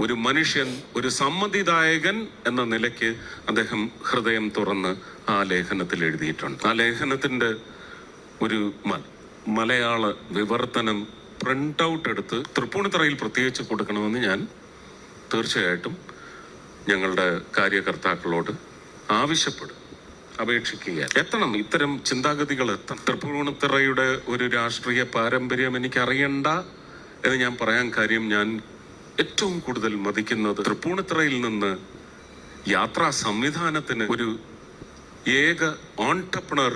ഒരു മനുഷ്യൻ, ഒരു സമ്മതിദായകൻ എന്ന നിലയ്ക്ക് അദ്ദേഹം ഹൃദയം തുറന്ന് ആ ലേഖനത്തിൽ എഴുതിയിട്ടുണ്ട്. ആ ലേഖനത്തിൻ്റെ ഒരു മലയാള വിവർത്തനം പ്രിന്റ് ഔട്ട് എടുത്ത് തൃപ്പൂണിത്തറയിൽ പ്രത്യേകിച്ച് കൊടുക്കണമെന്ന് ഞാൻ തീർച്ചയായിട്ടും ഞങ്ങളുടെ കാര്യകർത്താക്കളോട് ആവശ്യപ്പെടും, അപേക്ഷിക്കുക. എത്തണം, ഇത്തരം ചിന്താഗതികൾ എത്തണം. തൃപ്പൂണിത്തറയുടെ ഒരു രാഷ്ട്രീയ പാരമ്പര്യം എനിക്കറിയണ്ട എന്ന് ഞാൻ പറയാൻ കാര്യം, ഞാൻ ഏറ്റവും കൂടുതൽ മതിക്കുന്നത് തൃപ്പൂണിത്തറയിൽ നിന്ന് യാത്രാ സംവിധാനത്തിന് ഒരു ഏക ഓൺട്രപ്രണർ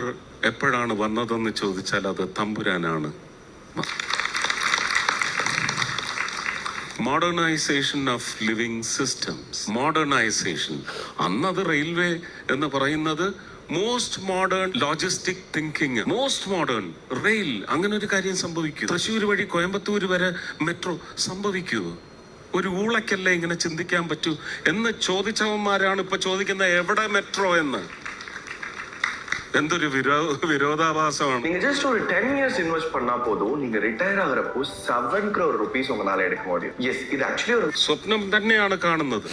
എപ്പോഴാണ് വന്നതെന്ന് ചോദിച്ചാൽ അത് തമ്പുരാനാണ്. Modernisation of living systems, modernisation. അന്നത് റെയിൽവേ എന്ന് പറയുന്നത് most modern logistic thinking, most modern rail. അങ്ങനെ ഒരു കാര്യം സംഭവിക്കൂ? തൃശ്ശൂർ വഴി കോയമ്പത്തൂർ വരെ മെട്രോ സംഭവിക്കൂ? ഒരു ഊളക്കല്ലേ ഇങ്ങനെ ചിന്തിക്കാൻ പറ്റൂ എന്ന് ചോദിച്ചവന്മാരാണ് ഇപ്പൊ ചോദിക്കുന്നത് എവിടെ മെട്രോ എന്ന്. എന്തൊരു വിരോധാഭാസമാണ്. நீங்க ஜஸ்ட் ஒரு 10 years இன்வெஸ்ட் பண்ணா போதும், நீங்க ரிட்டையர் ஆகறப்போ 7 crore rupees உங்களால எடுக்க முடியும். യെസ്, ഇത് ആക്ച്വലി ഒരു സ്വപ്നം തന്നെയാണ് കാണുന്നത്.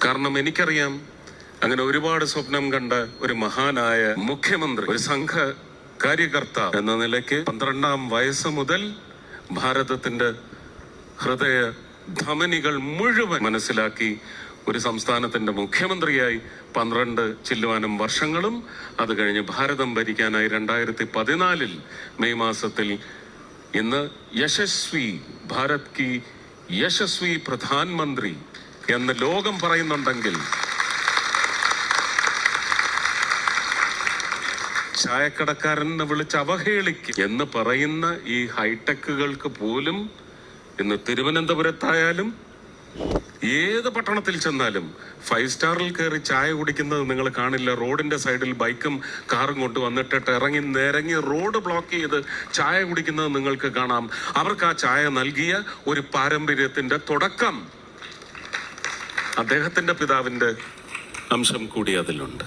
കാരണം എനിക്കറിയാം, അങ്ങനെ ഒരുപാട് സ്വപ്നം കണ്ട ഒരു മഹാനായ മുഖ്യമന്ത്രി, ഒരു സംഘ കാര്യകർത്താവ് എന്ന നിലയ്ക്ക് 12ാം വയസ്സ് മുതൽ ഭാരതത്തിന്റെ ഹൃദയ ധമനികൾ മുഴുവൻ മനസ്സിലാക്കി ഒരു സംസ്ഥാനത്തിന്റെ മുഖ്യമന്ത്രിയായി 12 ചില്ലുവാനും വർഷങ്ങളും, അത് കഴിഞ്ഞ് ഭാരതം ഭരിക്കാനായി 2014 മെയ് മാസത്തിൽ ഇന്ന് യശസ്വി ഭാരത് കി യശസ്വി പ്രധാനമന്ത്രി എന്ന് ലോകം പറയുന്നുണ്ടെങ്കിൽ, ചായക്കടക്കാരനെ വിളിച്ച് അവഹേളിക്കും എന്ന് പറയുന്ന ഈ ഹൈടെക്കുകൾക്ക് പോലും ഇന്ന് തിരുവനന്തപുരത്തായാലും ഏത് പട്ടണത്തിൽ ചെന്നാലും 5 സ്റ്റാറിൽ കയറി ചായ കുടിക്കുന്നത് നിങ്ങൾ കാണില്ല. റോഡിന്റെ സൈഡിൽ ബൈക്കും കാറും കൊണ്ട് വന്നിട്ടിട്ട് നിരങ്ങി റോഡ് ബ്ലോക്ക് ചെയ്ത് ചായ കുടിക്കുന്നത് നിങ്ങൾക്ക് കാണാം. അവർക്ക് ആ ചായ നൽകിയ ഒരു പാരമ്പര്യത്തിന്റെ തുടക്കം അദ്ദേഹത്തിന്റെ പിതാവിന്റെ അംശം കൂടി അതിലുണ്ട്.